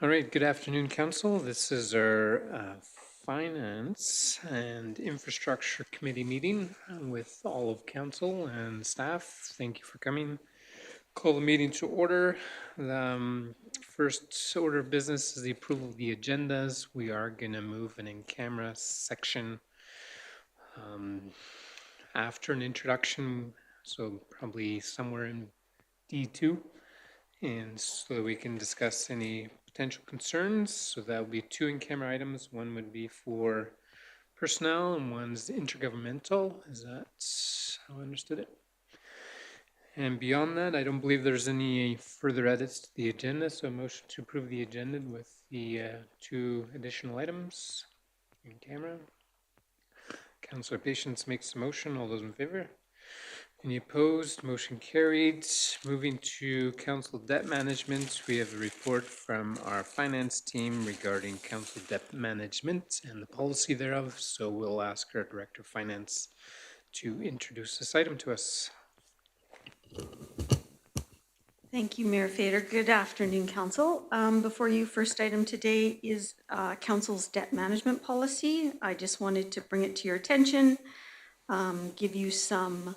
All right, good afternoon, Council. This is our Finance and Infrastructure Committee meeting with all of Council and staff. Thank you for coming. Call the meeting to order. The first order of business is the approval of the agendas. We are going to move an in-camera section after an introduction, so probably somewhere in D2. And so that we can discuss any potential concerns. So that will be two in-camera items. One would be for personnel and one's intergovernmental. Is that how I understood it? And beyond that, I don't believe there's any further edits to the agenda. So a motion to approve the agenda with the two additional items in camera. Councillor Patience makes the motion. All those in favor? Any opposed? Motion carried. Moving to council debt management, we have a report from our finance team regarding council debt management and the policy thereof. So we'll ask our director of finance to introduce this item to us. Thank you, Mayor Fader. Good afternoon, Council. Before you, first item today is Council's debt management policy. I just wanted to bring it to your attention, give you some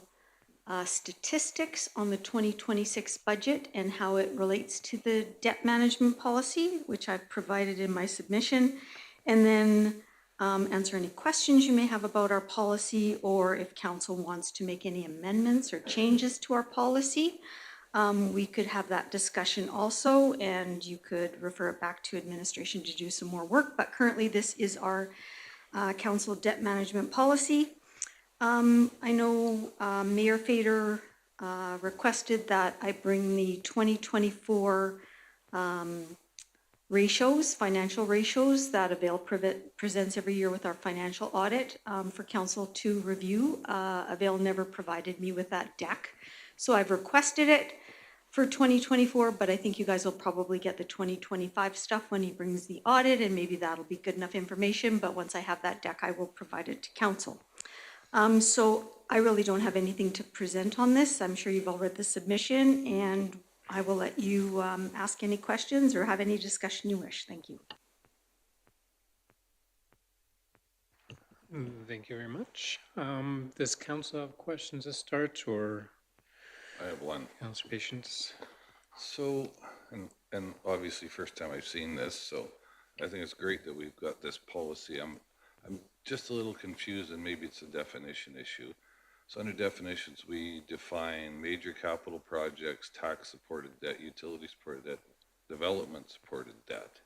statistics on the 2026 budget and how it relates to the debt management policy, which I've provided in my submission, and then answer any questions you may have about our policy, or if Council wants to make any amendments or changes to our policy. We could have that discussion also, and you could refer it back to administration to do some more work. But currently, this is our council debt management policy. I know Mayor Fader requested that I bring the 2024 ratios, financial ratios that Avail presents every year with our financial audit for council to review. Avail never provided me with that deck, so I've requested it for 2024, but I think you guys will probably get the 2025 stuff when he brings the audit, and maybe that'll be good enough information. But once I have that deck, I will provide it to council. So I really don't have anything to present on this. I'm sure you've all read the submission, and I will let you ask any questions or have any discussion you wish. Thank you. Thank you very much. Does council have questions to start, or? I have one. Councillor Patience. So, and obviously first time I've seen this, so I think it's great that we've got this policy. I'm just a little confused, and maybe it's a definition issue. So under definitions, we define major capital projects, tax supported debt, utility supported debt, development supported debt.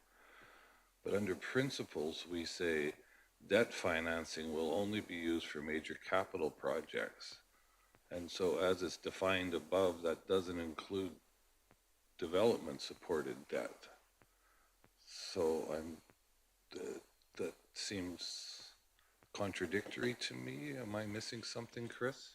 But under principles, we say debt financing will only be used for major capital projects. And so as it's defined above, that doesn't include development supported debt. So that seems contradictory to me. Am I missing something, Chris?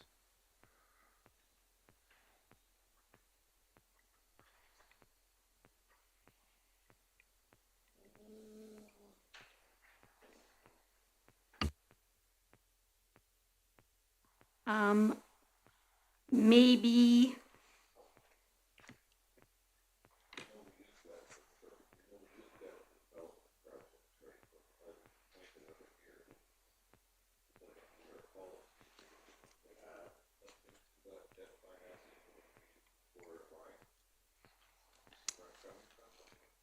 Maybe.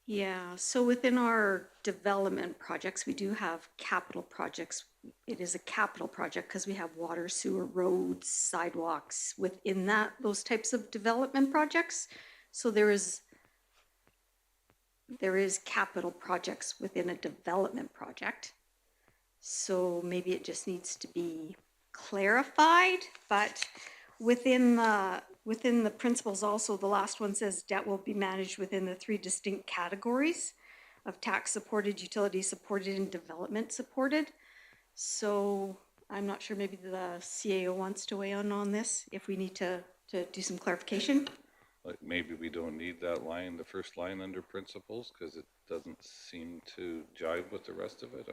Yeah, so within our development projects, we do have capital projects. It is a capital project because we have water, sewer, roads, sidewalks within those types of development projects. So there is capital projects within a development project. So maybe it just needs to be clarified, but within the principles also, the last one says debt will be managed within the three distinct categories of tax supported, utility supported, and development supported. So I'm not sure, maybe the CAO wants to weigh in on this if we need to do some clarification. Like maybe we don't need that line, the first line under principles, because it doesn't seem to jive with the rest of it.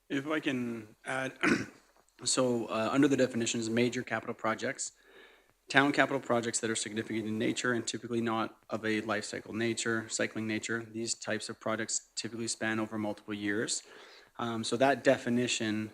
If I can add, so under the definitions, major capital projects, town capital projects that are significant in nature and typically not of a life cycle nature, cycling nature. These types of projects typically span over multiple years. So that definition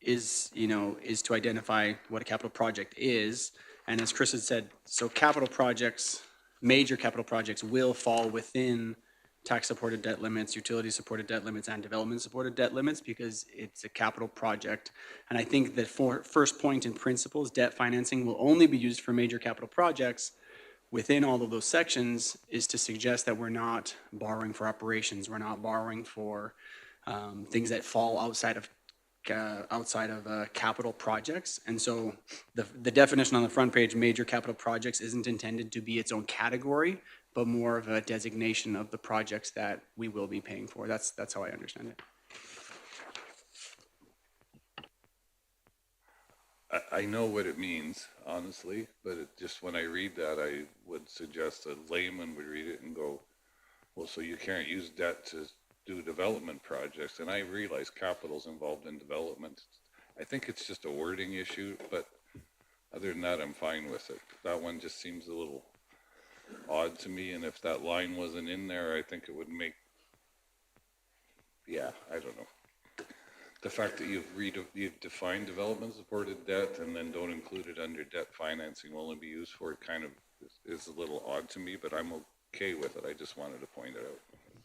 is, is to identify what a capital project is. And as Chris had said, so capital projects, major capital projects will fall within tax-supported debt limits, utility-supported debt limits, and development-supported debt limits because it's a capital project. And I think that for first point in principles, debt financing will only be used for major capital projects within all of those sections is to suggest that we're not borrowing for operations, we're not borrowing for things that fall outside of capital projects. And so the definition on the front page, major capital projects, isn't intended to be its own category, but more of a designation of the projects that we will be paying for. That's how I understand it. I know what it means, honestly, but it just, when I read that, I would suggest a layman would read it and go, well, so you can't use debt to do development projects. And I realize capital's involved in development. I think it's just a wording issue, but other than that, I'm fine with it. That one just seems a little odd to me. And if that line wasn't in there, I think it would make, yeah, I don't know. The fact that you've defined development supported debt and then don't include it under debt financing will only be used for it kind of is a little odd to me, but I'm okay with it. I just wanted to point it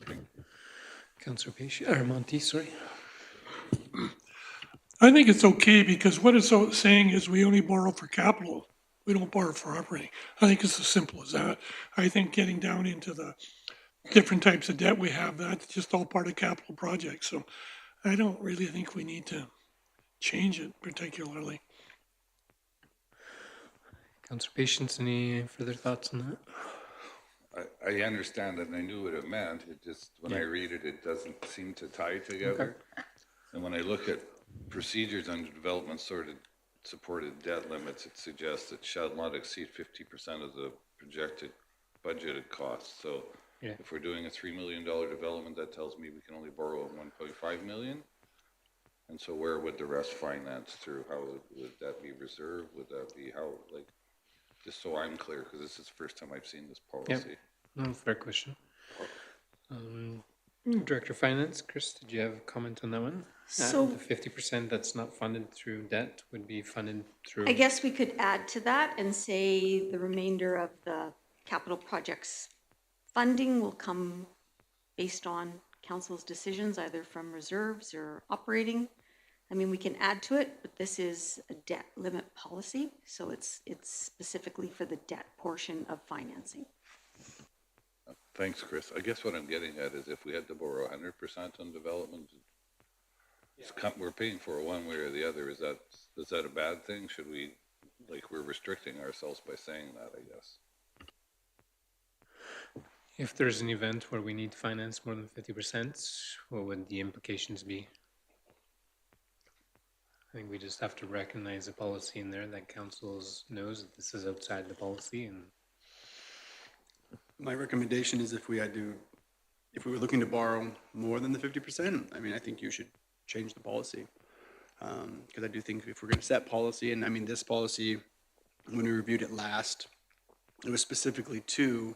out. Councillor Page, or Monty, sorry. I think it's okay because what it's saying is we only borrow for capital. We don't borrow for operating. I think it's as simple as that. I think getting down into the different types of debt we have, that's just all part of capital projects. So I don't really think we need to change it particularly. Councillor Patience, any further thoughts on that? I understand it and I knew what it meant. It just, when I read it, it doesn't seem to tie together. And when I look at procedures under development supported debt limits, it suggests it shall not exceed 50% of the projected budgeted costs. So if we're doing a $3 million development, that tells me we can only borrow 1.5 million. And so where would the rest finance through? How would that be reserved? Would that be how, like, just so I'm clear, because this is the first time I've seen this policy. No, fair question. Director of Finance, Chris, did you have a comment on that one? So- The 50% that's not funded through debt would be funded through. I guess we could add to that and say the remainder of the capital projects funding will come based on council's decisions, either from reserves or operating. I mean, we can add to it, but this is a debt limit policy, so it's specifically for the debt portion of financing. Thanks, Chris. I guess what I'm getting at is if we had to borrow 100% on development, we're paying for it one way or the other. Is that a bad thing? Should we, like, we're restricting ourselves by saying that, I guess. If there's an event where we need to finance more than 50%, what would the implications be? I think we just have to recognize a policy in there that council knows that this is outside the policy. And My recommendation is if we were looking to borrow more than the 50%, I mean, I think you should change the policy. Because I do think if we're going to set policy, and I mean, this policy, when we reviewed it last, it was specifically to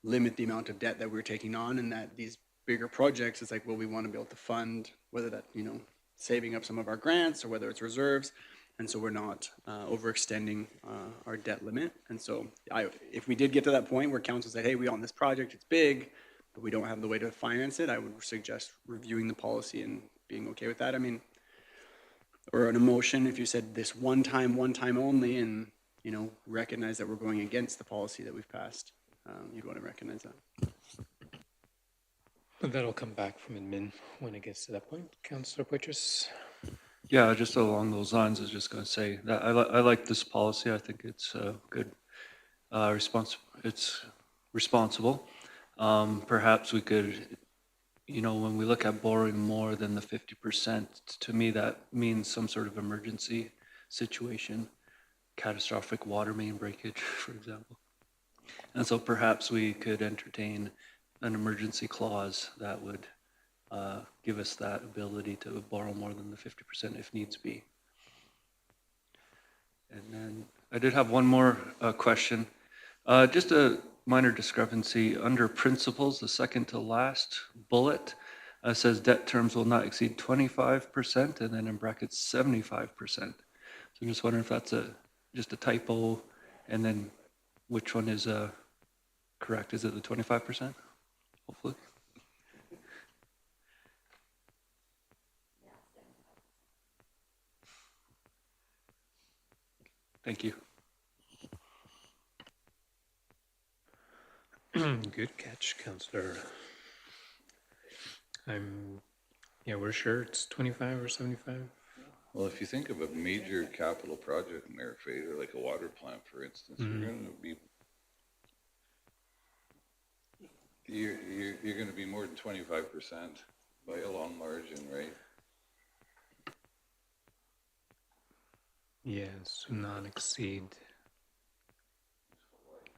limit the amount of debt that we're taking on, and that these bigger projects, it's like, well, we want to be able to fund, whether that, saving up some of our grants or whether it's reserves. And so we're not overextending our debt limit. And so if we did get to that point where council said, hey, we own this project, it's big, but we don't have the way to finance it, I would suggest reviewing the policy and being okay with that. I mean, or an emotion, if you said this one time only, and, recognize that we're going against the policy that we've passed, you'd want to recognize that. but that'll come back from admin when it gets to that point. Councillor Poitras? Yeah, just along those lines, I was just going to say that I like this policy. I think it's good. It's responsible. Perhaps we could, when we look at borrowing more than the 50%, to me that means some sort of emergency situation, catastrophic water main breakage, for example. And so perhaps we could entertain an emergency clause that would give us that ability to borrow more than the 50% if needs be. And then I did have one more question. Just a minor discrepancy. Under principles, the second to last bullet says debt terms will not exceed 25%, and then in brackets 75%. So I'm just wondering if that's just a typo, and then which one is correct? Is it the 25%? Hopefully. Thank you. Good catch, Counselor. Yeah, we're sure it's 25 or 75. Well, if you think of a major capital project, Mayor Fader, like a water plant, for instance, you're gonna be more than 25% by a long margin, right? Yeah, so not exceed.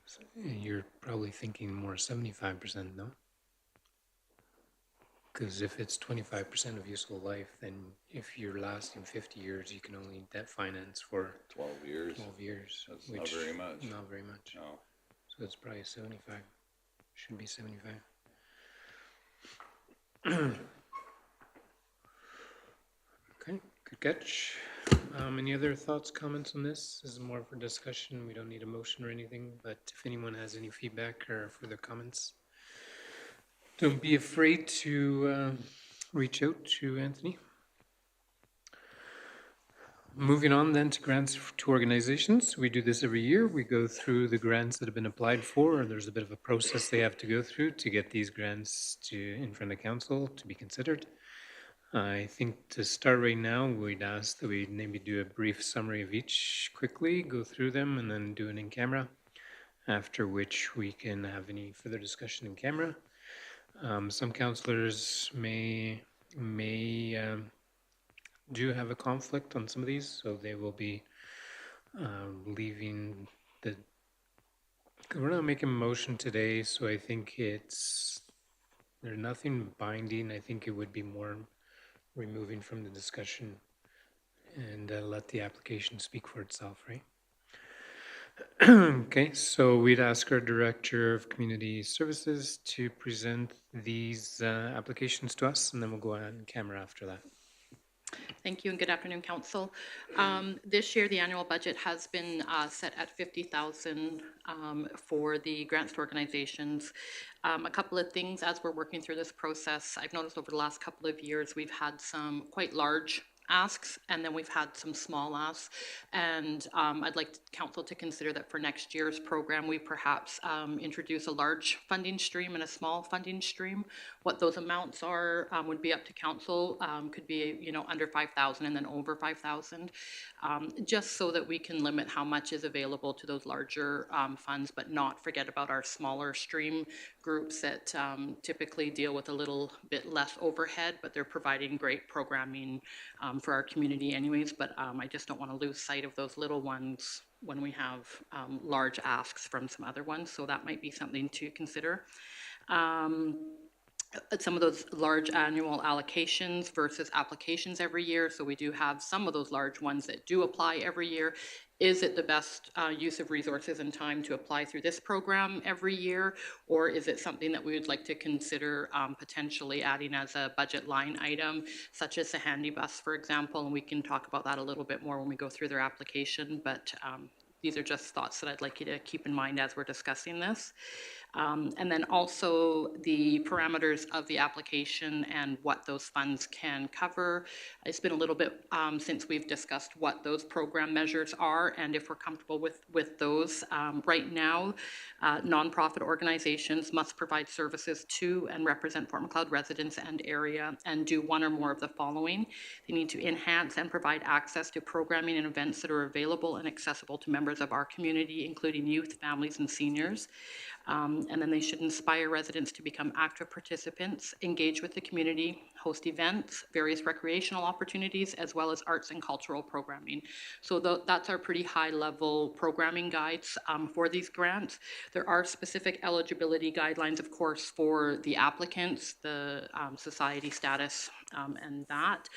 So you're probably thinking more 75%, no? Because if it's 25% of useful life, then if you're lasting 50 years, you can only debt finance for 12 years. 12 years. That's not very much. Not very much. No. So it's probably 75. Should be 75. Okay, good catch. Any other thoughts, comments on this? This is more for discussion. We don't need a motion or anything, but if anyone has any feedback or further comments, don't be afraid to reach out to Anthony. Moving on then to grants to organizations. We do this every year. We go through the grants that have been applied for. There's a bit of a process they have to go through to get these grants in front of council to be considered. I think to start right now, we'd ask that we maybe do a brief summary of each quickly, go through them, and then do it in camera, after which we can have any further discussion in camera. Some councillors may do have a conflict on some of these, so they will be leaving the. We're not making a motion today, so I think there's nothing binding. I think it would be more removing from the discussion and let the application speak for itself, right? Okay, so we'd ask our Director of Community Services to present these applications to us, and then we'll go on camera after that. Thank you and good afternoon, Council. This year, the annual budget has been set at $50,000 for the grants to organizations. A couple of things as we're working through this process, I've noticed over the last couple of years, we've had some quite large asks, and then we've had some small asks. And I'd like council to consider that for next year's program, we perhaps introduce a large funding stream and a small funding stream. What those amounts are would be up to council. Could be, you know, under 5,000 and then over 5,000, just so that we can limit how much is available to those larger funds, but not forget about our smaller stream groups that typically deal with a little bit less overhead, but they're providing great programming for our community anyways. But I just don't want to lose sight of those little ones when we have large asks from some other ones. So that might be something to consider. Some of those large annual allocations versus applications every year. So we do have some of those large ones that do apply every year. Is it the best use of resources and time to apply through this program every year? Or is it something that we would like to consider potentially adding as a budget line item, such as the handy bus, for example? And we can talk about that a little bit more when we go through their application. But these are just thoughts that I'd like you to keep in mind as we're discussing this. And then also the parameters of the application and what those funds can cover. It's been a little bit since we've discussed what those program measures are and if we're comfortable with those. Right now, nonprofit organizations must provide services to and represent Fort Macleod residents and area and do one or more of the following. They need to enhance and provide access to programming and events that are available and accessible to members of our community, including youth, families, and seniors. And then they should inspire residents to become active participants, engage with the community, host events, various recreational opportunities, as well as arts and cultural programming. So that's our pretty high-level programming guides for these grants. There are specific eligibility guidelines, of course, for the applicants, the society status, and that.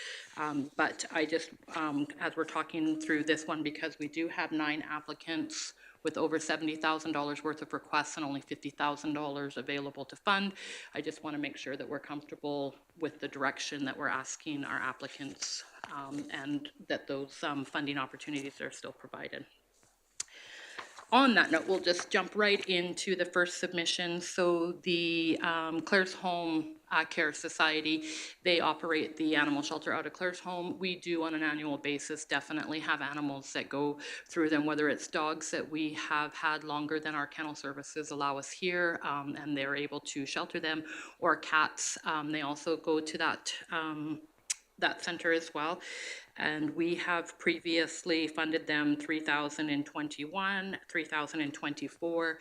But I just, as we're talking through this one, because we do have 9 applicants with over $70,000 worth of requests and only $50,000 available to fund, I just want to make sure that we're comfortable with the direction that we're asking our applicants, and that those funding opportunities are still provided. On that note, we'll just jump right into the first submission. So the Claire's Home Care Society, they operate the animal shelter out of Claire's Home. We do on an annual basis definitely have animals that go through them, whether it's dogs that we have had longer than our kennel services allow us here, and they're able to shelter them, or cats. They also go to that center as well. And we have previously funded them $3,021, $3,024,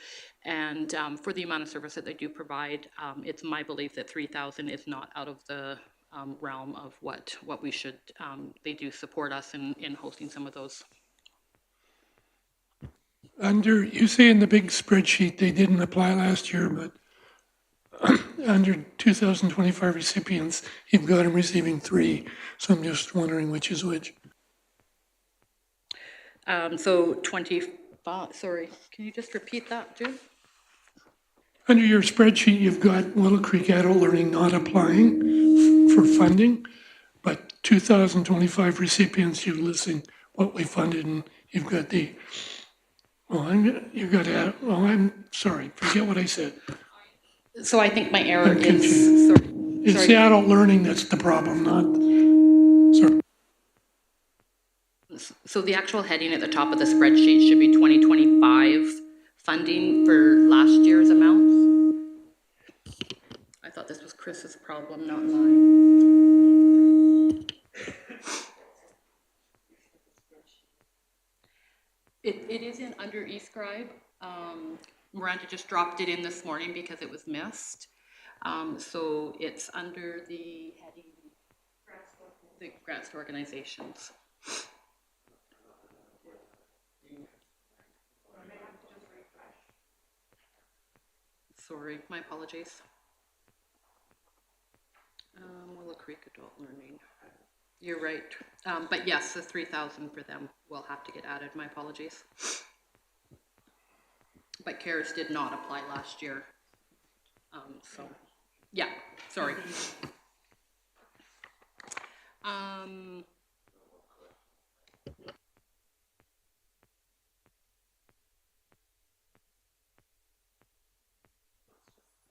and for the amount of service that they do provide, it's my belief that $3,000 is not out of the realm of what we should. They do support us in hosting some of those. You say in the big spreadsheet they didn't apply last year, but under 2025 recipients, you've got them receiving 3. So I'm just wondering which is which. So 25, sorry, can you just repeat that, Jim? Under your spreadsheet, you've got Willow Creek Adult Learning not applying for funding, but 2025 recipients, you're listing what we funded, and you've got the, I'm sorry, forget what I said. So I think my error I'm is, confused. sorry. It's the adult learning that's the problem, not, sorry. So the actual heading at the top of the spreadsheet should be 2025 funding for last year's amounts. I thought this was Chris's problem, not mine. It is in under eScribe. Miranda just dropped it in this morning because it was missed. So it's under the heading, the grants to organizations. Sorry, my apologies. Willow Creek Adult Learning. You're right. But yes, the 3,000 for them will have to get added. My apologies. But CARES did not apply last year. So, yeah, sorry.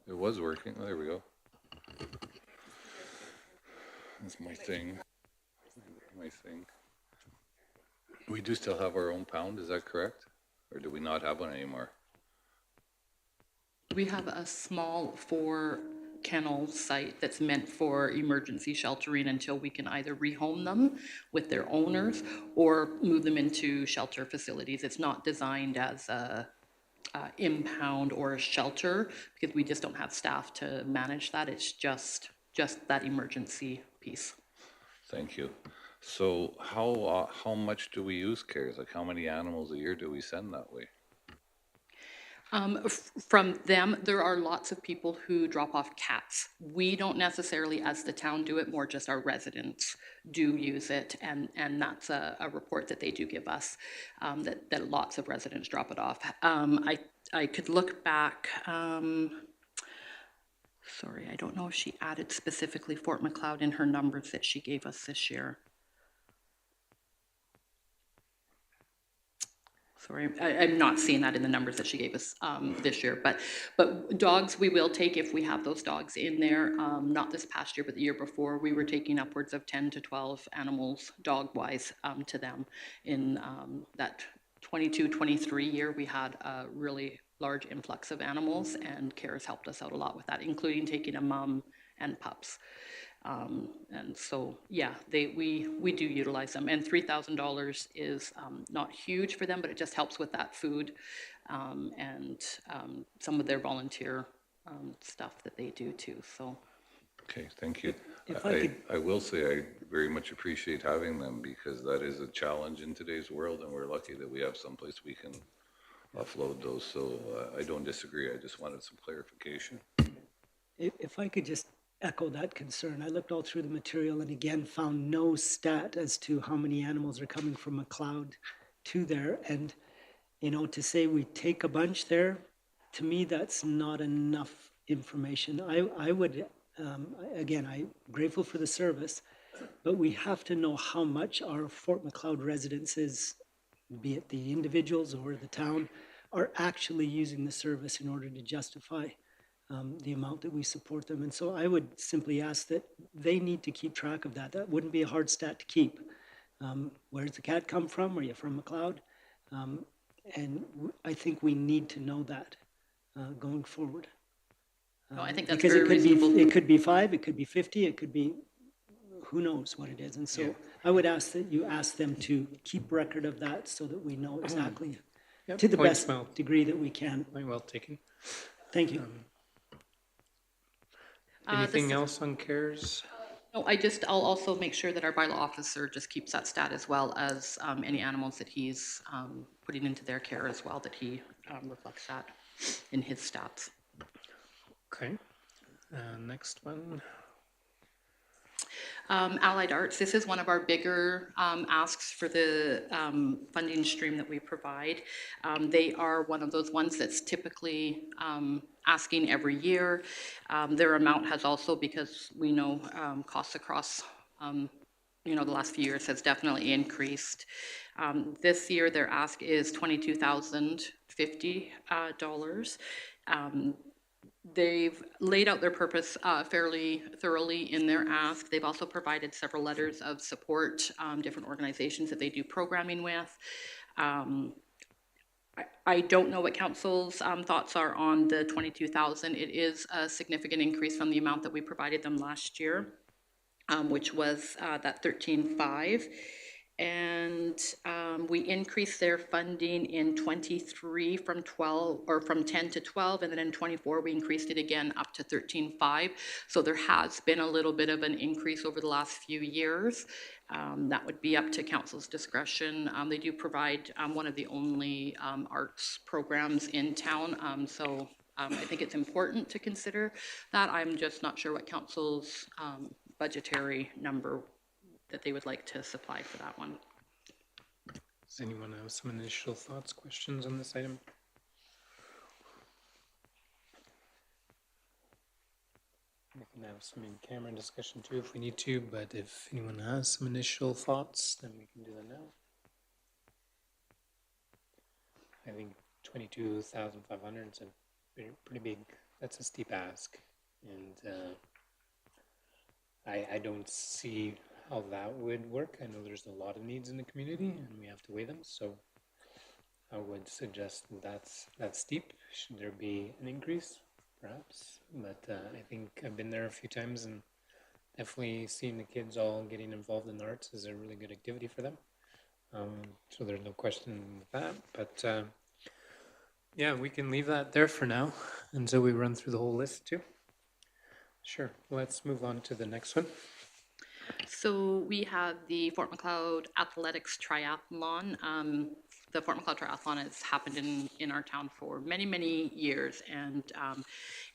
It was working. There we go. That's my thing. My thing. We do still have our own pound, is that correct? Or do we not have one anymore? We have a small 4-kennel site that's meant for emergency sheltering until we can either rehome them with their owners or move them into shelter facilities. It's not designed as a impound or a shelter because we just don't have staff to manage that. It's just that emergency piece. Thank you. So how much do we use CARES? Like how many animals a year do we send that way? From them, there are lots of people who drop off cats. We don't necessarily, as the town, do it, more just our residents do use it, and that's a report that they do give us, that lots of residents drop it off. I could look back, sorry, I don't know if she added specifically Fort Macleod in her numbers that she gave us this year. Sorry, I'm not seeing that in the numbers that she gave us this year, but dogs we will take if we have those dogs in there. Not this past year, but the year before, we were taking upwards of 10 to 12 animals, dog-wise, to them. In that 22-23 year, we had a really large influx of animals, and CARES helped us out a lot with that, including taking a mom and pups. And so, yeah, we do utilize them, and $3,000 is not huge for them, but it just helps with that food and some of their volunteer stuff that they do too, so. Okay, thank you. If I could- I will say I very much appreciate having them because that is a challenge in today's world, and we're lucky that we have someplace we can offload those. So I don't disagree. I just wanted some clarification. If I could just echo that concern, I looked all through the material and again found no stat as to how many animals are coming from McLeod to there. And, you know, to say we take a bunch there, to me, that's not enough information. I would, again, I'm grateful for the service, but we have to know how much our Fort McLeod residences, be it the individuals or the town, are actually using the service in order to justify the amount that we support them. And so I would simply ask that they need to keep track of that. That wouldn't be a hard stat to keep. Where's the cat come from? Are you from McLeod? I think we need to know that going forward. No, I think that's Because very reasonable. it could be 5, it could be 50, it could be, who knows what it is. And so I would ask that you ask them to keep record of that so that we know exactly, Yep, to the point best well- degree that we can. Point well taken. Thank you. Anything else on CARES? No, I'll also make sure that our bylaw officer just keeps that stat as well as any animals that he's putting into their care as well, that he reflects that in his stats. Okay. Next one. Allied Arts, this is one of our bigger asks for the funding stream that we provide. They are one of those ones that's typically asking every year. Their amount has also, because we know costs across the last few years has definitely increased. This year their ask is $22,050. They've laid out their purpose fairly thoroughly in their ask. They've also provided several letters of support, different organizations that they do programming with. I don't know what council's thoughts are on the 22,000. It is a significant increase from the amount that we provided them last year, which was that 13.5. And we increased their funding in 23 from 10 to 12, and then in 24 we increased it again up to 13.5. So there has been a little bit of an increase over the last few years. That would be up to council's discretion. They do provide one of the only arts programs in town, so I think it's important to consider that. I'm just not sure what council's budgetary number that they would like to supply for that one. Does anyone have some initial thoughts, questions on this item? We can have some in-camera discussion too if we need to, but if anyone has some initial thoughts, then we can do that now. I think 22,500 is a pretty big, that's a steep ask. And I don't see how that would work. I know there's a lot of needs in the community and we have to weigh them. So I would suggest that's steep. Should there be an increase? Perhaps. But I think I've been there a few times and definitely seeing the kids all getting involved in arts is a really good activity for them. So there's no question with that. But yeah, we can leave that there for now until we run through the whole list too. Sure. Let's move on to the next one. So we have the Fort McLeod Athletics Triathlon. The Fort McLeod Triathlon has happened in our town for many, many years, and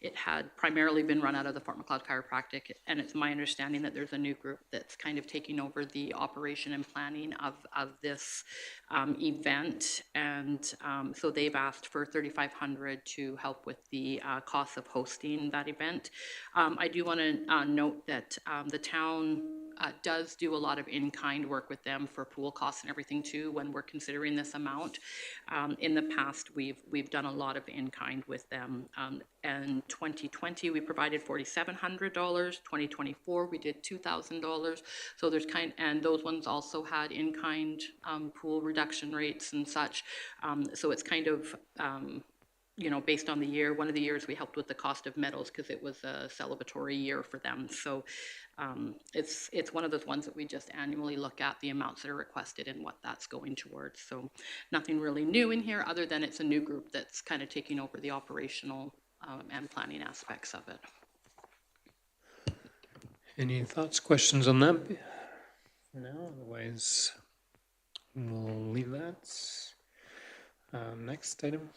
it had primarily been run out of the Fort McLeod Chiropractic, and it's my understanding that there's a new group that's kind of taking over the operation and planning of this event, and so they've asked for $3,500 to help with the cost of hosting that event. I do want to note that the town does do a lot of in-kind work with them for pool costs and everything too when we're considering this amount. In the past, we've done a lot of in-kind with them. And 2020, we provided $4,700. 2024, we did $2,000. So there's and those ones also had in-kind pool reduction rates and such. So it's kind of you know, based on the year. One of the years we helped with the cost of metals because it was a celebratory year for them. So it's one of those ones that we just annually look at the amounts that are requested and what that's going towards. So nothing really new in here other than it's a new group that's kind of taking over the operational and planning aspects of it. Any thoughts, questions on that? No, otherwise we'll leave that. Next item.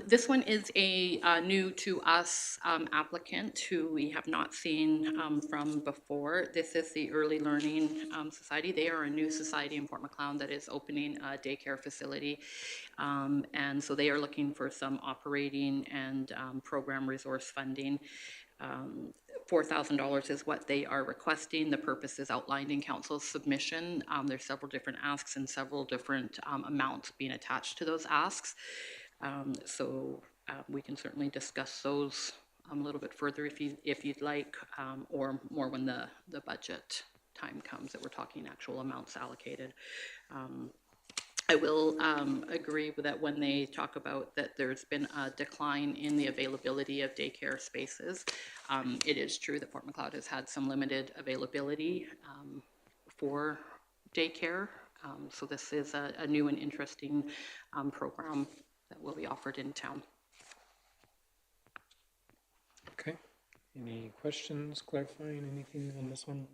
This one is a new to us applicant who we have not seen from before. This is the Early Learning Society. They are a new society in Port Macleod that is opening a daycare facility. And so they are looking for some operating and program resource funding. $4,000 is what they are requesting. The purpose is outlined in council's submission. There's several different asks and several different amounts being attached to those asks. So we can certainly discuss those a little bit further if you'd like, or more when the budget time comes that we're talking actual amounts allocated. I will agree with that when they talk about that there's been a decline in the availability of daycare spaces. It is true that Port Macleod has had some limited availability for daycare. So this is a new and interesting program that will be offered in town. Okay. Any questions, clarifying anything on this one?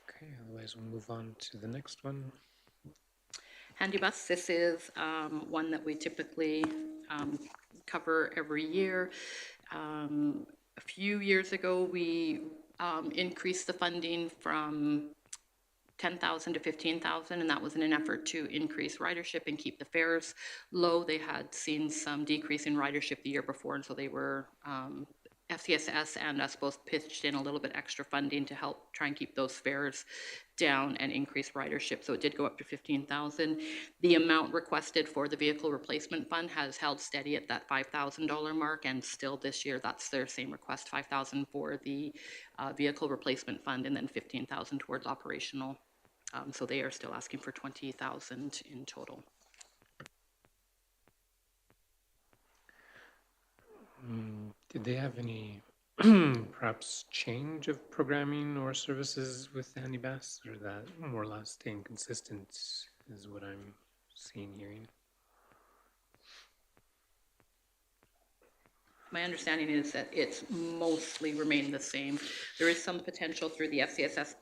Okay, otherwise we'll move on to the next one. Handy bus, this is one that we typically cover every year. A few years ago, we increased the funding from 10,000 to 15,000, and that was in an effort to increase ridership and keep the fares low. They had seen some decrease in ridership the year before, and so they were, FCSS and us both pitched in a little bit extra funding to help try and keep those fares down and increase ridership. So it did go up to 15,000. The amount requested for the vehicle replacement fund has held steady at that $5,000 mark, and still this year that's their same request, 5,000 for the vehicle replacement fund and then 15,000 towards operational. So they are still asking for 20,000 in total. Did they have any perhaps change of programming or services with the Handy Bass, or that more or less staying consistent is what I'm seeing, hearing? My understanding is that it's mostly remained the same. There is some potential through the FCSS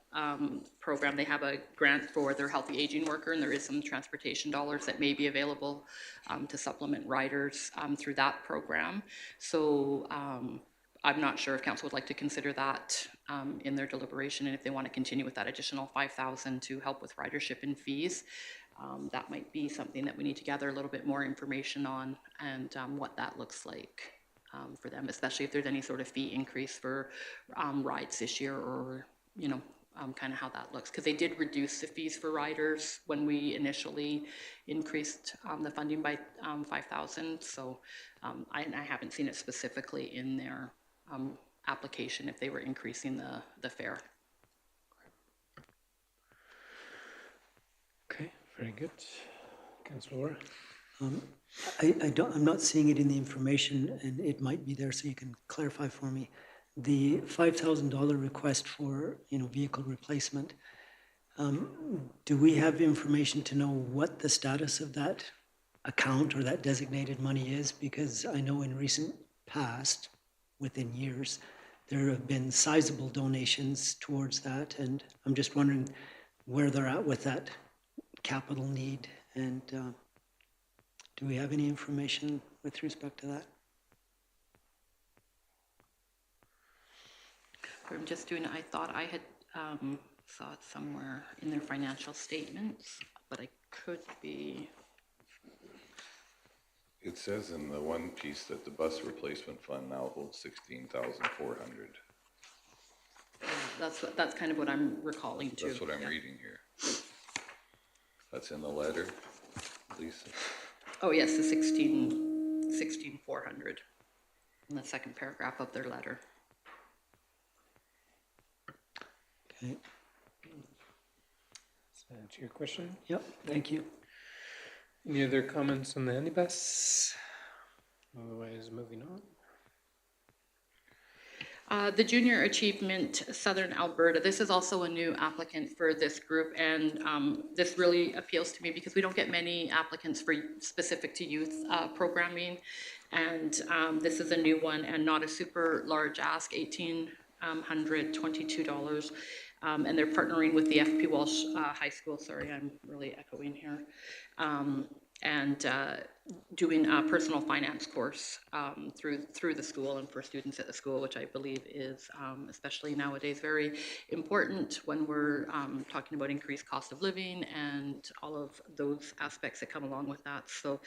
program. They have a grant for their healthy aging worker, and there is some transportation dollars that may be available to supplement riders through that program. So I'm not sure if council would like to consider that in their deliberation, and if they want to continue with that additional 5,000 to help with ridership and fees. That might be something that we need to gather a little bit more information on, and what that looks like for them, especially if there's any sort of fee increase for rides this year, or, you know, kind of how that looks. Because they did reduce the fees for riders when we initially increased the funding by 5,000. So I haven't seen it specifically in their application if they were increasing the fare. Okay, very good. Councilor Laura? I'm not seeing it in the information, and it might be there, so you can clarify for me. The $5,000 request for, vehicle replacement, do we have information to know what the status of that account or that designated money is? Because I know in recent past, within years, there have been sizable donations towards that, and I'm just wondering where they're at with that capital need, and do we have any information with respect to that? I'm just doing, I thought I had saw it somewhere in their financial statements, but I could be. It says in the one piece that the bus replacement fund now holds 16,400. That's kind of what I'm recalling too. That's what I'm Yeah. reading here. That's in the letter, Lisa. Oh, yes, the 16,400 in the second paragraph of their letter. Okay. Does that answer your question? Yep, thank you. Any other comments on the Anibus? Otherwise, moving on. The Junior Achievement Southern Alberta, this is also a new applicant for this group, and this really appeals to me because we don't get many applicants for specific to youth programming, and this is a new one and not a super large ask, $1,822, and they're partnering with the FP Walsh High School. Sorry, I'm really echoing here. And doing a personal finance course through the school and for students at the school, which I believe is, especially nowadays, very important when we're talking about increased cost of living and all of those aspects that come along with that. So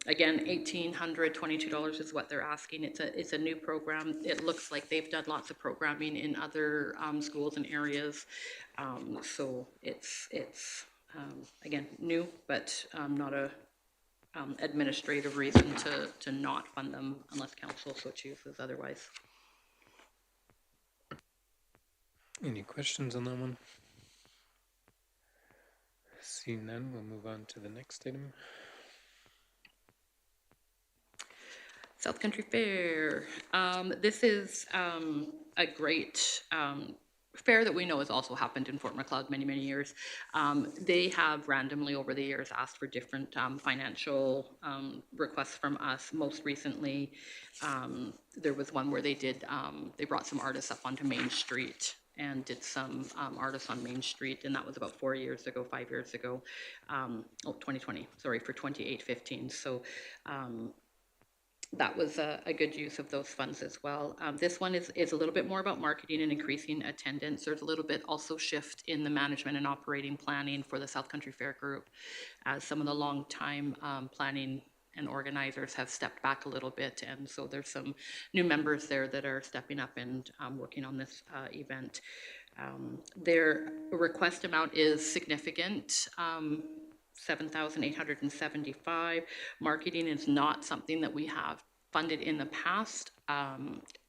again, $1,822 is what they're asking. It's a new program. It looks like they've done lots of programming in other schools and areas. So it's again, new, but not a administrative reason to not fund them unless council so chooses otherwise. Any questions on that one? Seeing none, we'll move on to the next item. South Country Fair. This is a great fair that we know has also happened in Fort Macleod many, many years. They have randomly over the years asked for different financial requests from us. Most recently, there was one where they brought some artists up onto Main Street and did some artists on Main Street, and that was about 5 years ago, 2020, sorry, for 28-15. So that was a good use of those funds as well. This one is a little bit more about marketing and increasing attendance. There's a little bit also shift in the management and operating planning for the South Country Fair Group, as some of the long-time planning and organizers have stepped back a little bit, and so there's some new members there that are stepping up and working on this event. Their request amount is significant. $7,875. Marketing is not something that we have funded in the past.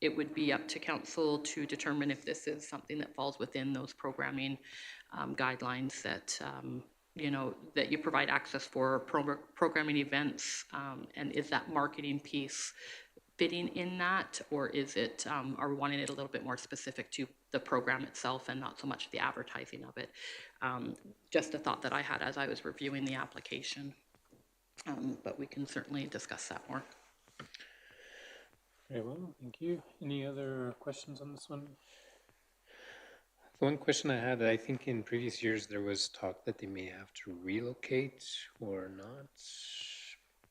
It would be up to council to determine if this is something that falls within those programming guidelines that that you provide access for programming events, and is that marketing piece fitting in that, or is it, are we wanting it a little bit more specific to the program itself and not so much the advertising of it? Just a thought that I had as I was reviewing the application, but we can certainly discuss that more. Very well, thank you. Any other questions on this one? The one question I had, I think in previous years there was talk that they may have to relocate or not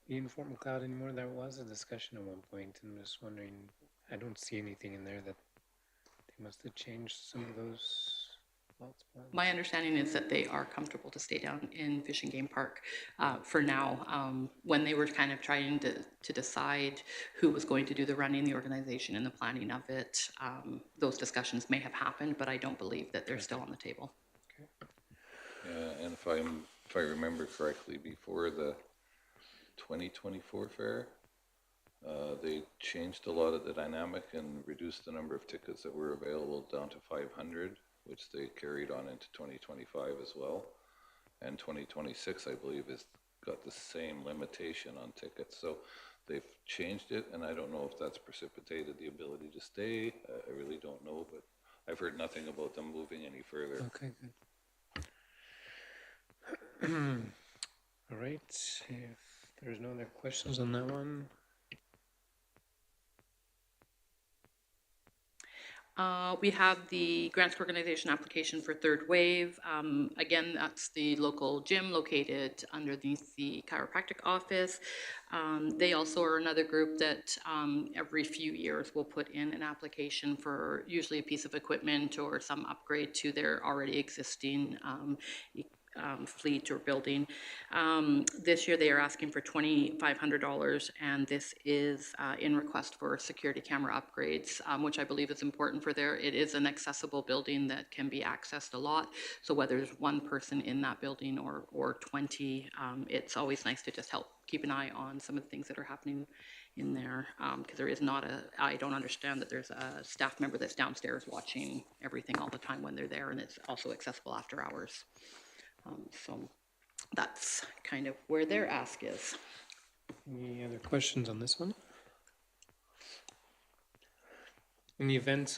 be in Fort Macleod anymore. There was a discussion at one point, and I'm just wondering, I don't see anything in there that they must have changed some of those thoughts. My understanding is that they are comfortable to stay down in Fish and Game Park for now. When they were kind of trying to decide who was going to do the running, the organization, and the planning of it, those discussions may have happened, but I don't believe that they're still on the table. Okay. Yeah, and if I remember correctly, before the 2024 fair, they changed a lot of the dynamic and reduced the number of tickets that were available down to 500, which they carried on into 2025 as well. And 2026, I believe, has got the same limitation on tickets. So they've changed it, and I don't know if that's precipitated the ability to stay. I really don't know, but I've heard nothing about them moving any further. Okay, good. All right, if there's no other questions on that one. We have the grants organization application for Third Wave. Again, that's the local gym located underneath the chiropractic office. They also are another group that every few years will put in an application for usually a piece of equipment or some upgrade to their already existing fleet or building. This year they are asking for $2,500, and this is in request for security camera upgrades, which I believe is important for there. It is an accessible building that can be accessed a lot, so whether there's one person in that building or 20, it's always nice to just help keep an eye on some of the things that are happening in there, because there is not I don't understand that there's a staff member that's downstairs watching everything all the time when they're there, and it's also accessible after hours. So that's kind of where their ask is. Any other questions on this one? In the event,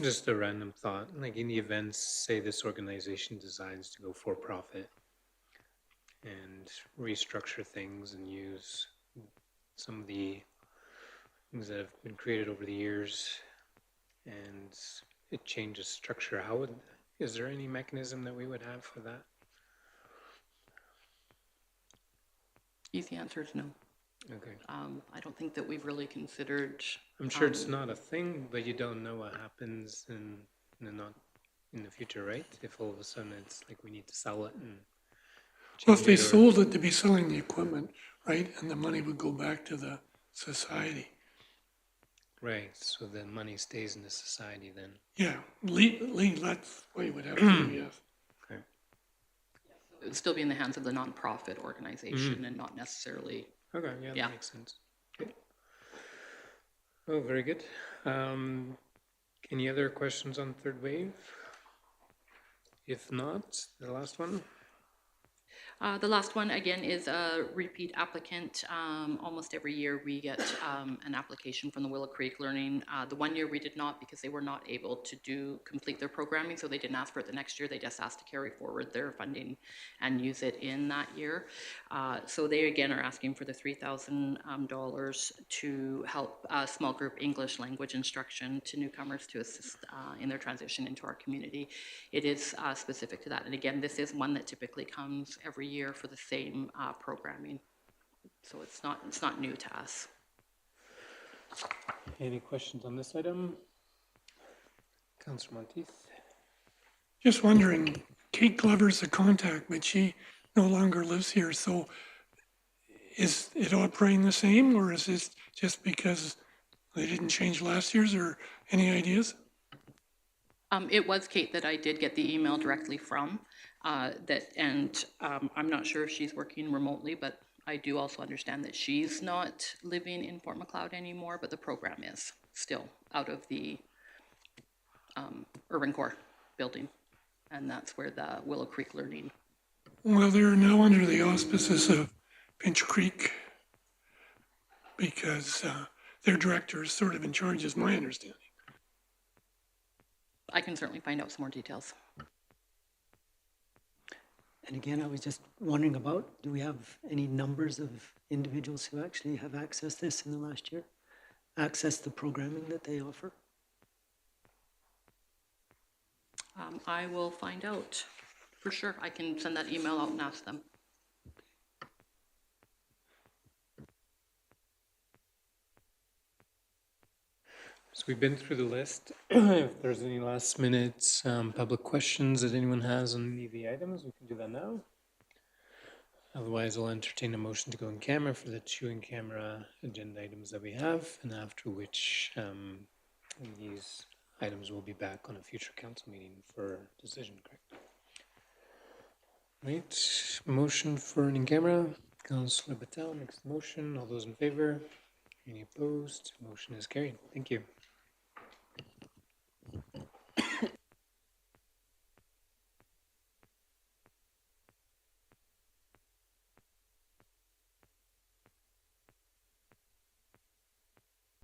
just a random thought, like in the event, say this organization decides to go for profit and restructure things and use some of the things that have been created over the years and it changes structure, is there any mechanism that we would have for that? Easy answer is no. Okay. I don't think that we've really considered. I'm sure it's not a thing, but you don't know what happens in the future, right? If all of a sudden it's like we need to sell it and Well, if they change it, or- sold it, they'd be selling the equipment, right? And the money would go back to the society. Right, so then money stays in the society then. Yeah, that's what you would have to do, yes. Okay. It would still be in the hands of the nonprofit organization and not necessarily. Okay, yeah, Yeah. that makes sense. Okay. Oh, very good. Any other questions on third wave? If not, the last one. The last one, again, is a repeat applicant. Almost every year we get an application from the Willow Creek Learning. The 1 year we did not because they were not able to complete their programming, so they didn't ask for it the next year. They just asked to carry forward their funding and use it in that year. So they, again, are asking for the $3,000 to help small group English language instruction to newcomers to assist in their transition into our community. It is specific to that. And again, this is one that typically comes every year for the same programming. So it's not new to us. Any questions on this item? Councillor Monteith? Just wondering, Kate Glover's the contact, but she no longer lives here, so is it operating the same, or is this just because they didn't change last year's, or any ideas? It was Kate that I did get the email directly from, I'm not sure if she's working remotely, but I do also understand that she's not living in Fort Macleod anymore, but the program is still out of the Urban Core building, and that's where the Willow Creek Learning. Well, they're now under the auspices of Pinch Creek because their director is sort of in charge, is my understanding. I can certainly find out some more details. And again, I was just wondering about, do we have any numbers of individuals who actually have accessed this in the last year? Accessed the programming that they offer? I will find out for sure. I can send that email out and ask them. So we've been through the list. If there's any last minute public questions that anyone has on any of the items, we can do that now. Otherwise, I'll entertain a motion to go in camera for the two in camera agenda items that we have, and after which these items will be back on a future council meeting for decision, correct? Right, motion for an in camera. Councillor Battelle makes the motion. All those in favor? Any opposed? Motion is carried. Thank you.